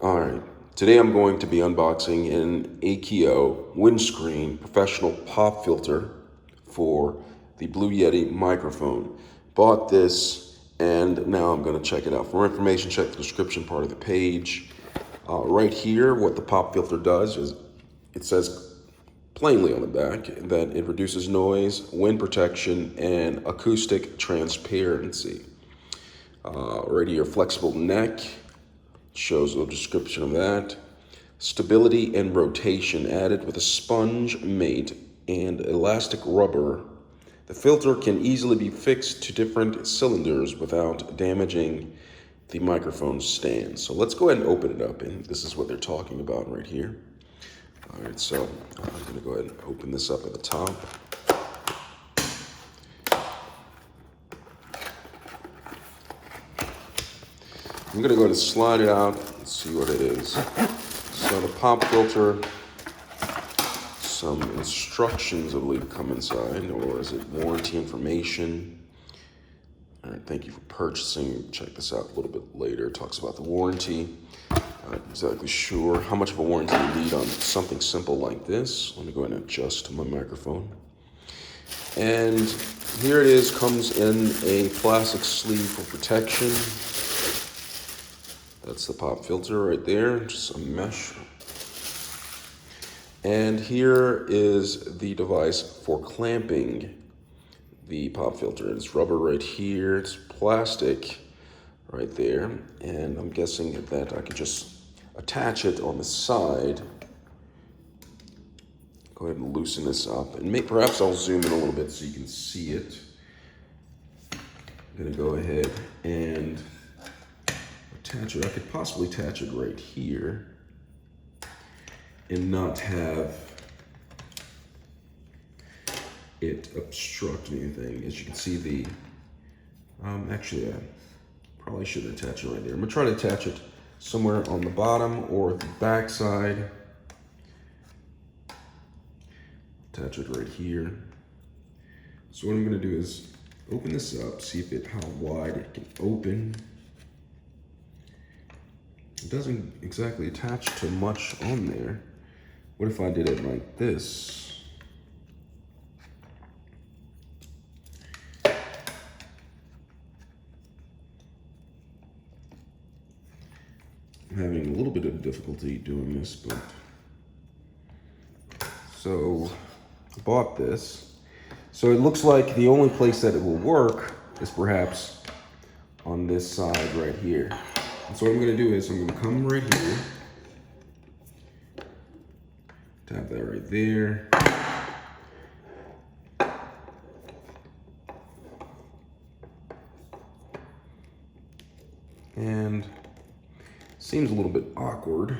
Alright, today I'm going to be unboxing an Akio windscreen professional pop filter for the Blue Yeti microphone. Bought this and now I'm going to check it out. For more information, check the description part of the page. Right here, what the pop filter does is it says plainly on the back that it reduces noise, wind protection, and acoustic transparency. Right here, flexible neck. Shows a description of that. Stability and rotation added with a sponge mate and elastic rubber. The filter can easily be fixed to different cylinders without damaging the microphone stand. So let's go ahead and open it up, and this is what they're talking about right here. All right, so I'm gonna go ahead and open this up at the top. I'm gonna go ahead and slide it out and see what it is. So the pop filter, some instructions I believe come inside, or is it warranty information? All right, thank you for purchasing. Check this out a little bit later. It talks about the warranty. Not exactly sure how much of a warranty you need on something simple like this. Let me go ahead and adjust my microphone. And here it is, comes in a plastic sleeve for protection. That's the pop filter right there, just a mesh. And here is the device for clamping the pop filter. It's rubber right here, it's plastic right there. And I'm guessing that I could just attach it on the side. Go ahead and loosen this up. And perhaps I'll zoom in a little bit so you can see it. I'm gonna go ahead and attach it. I could possibly attach it right here and not have it obstruct anything. As you can see, the actually I probably should attach it right there. I'm gonna try to attach it somewhere on the bottom or the back side. Attach it right here. So what I'm gonna do is open this up, see how wide it can open. It doesn't exactly attach to much on there. What if I did it like this? I'm having a little bit of difficulty doing this, but so I bought this. So it looks like the only place that it will work is perhaps on this side right here. And so what I'm gonna do is I'm gonna come right here, tap that right there. And seems a little bit awkward.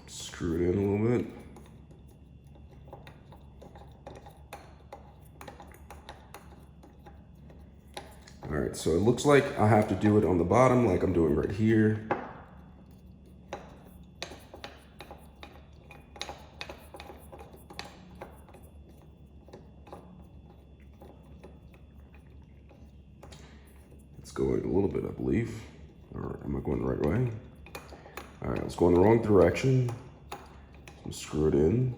Screw it in a little bit. All right, so it looks like I have to do it on the bottom like I'm doing right here. It's going a little bit, I believe. Or am I going the right way? All right, let's go in the wrong direction. So screw it in.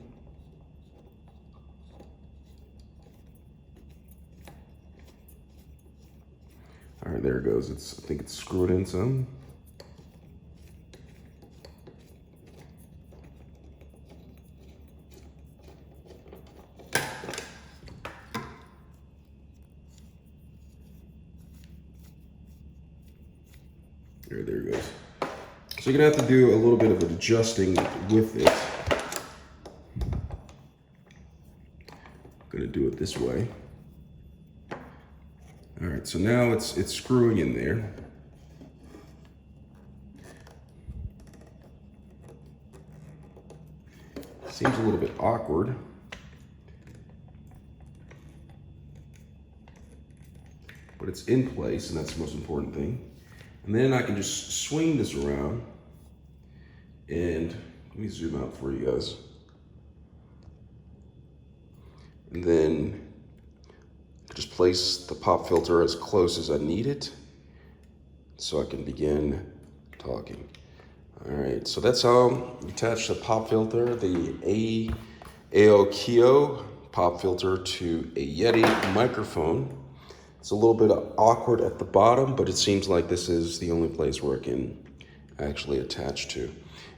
All right, there it goes. I think it's screwed in some. There it goes. So you're gonna have to do a little bit of adjusting with it. I'm gonna do it this way. All right, so now it's screwing in there. Seems a little bit awkward. But it's in place, and that's the most important thing. And then I can just swing this around And let me zoom out for you guys. And then just place the pop filter as close as I need it so I can begin talking. All right, so that's how you attach the pop filter, the Akio pop filter to a Yeti microphone. It's a little bit awkward at the bottom, but it seems like this is the only place where it can actually attach to.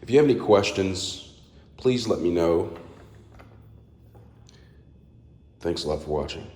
If you have any questions, please let me know. Thanks a lot for watching.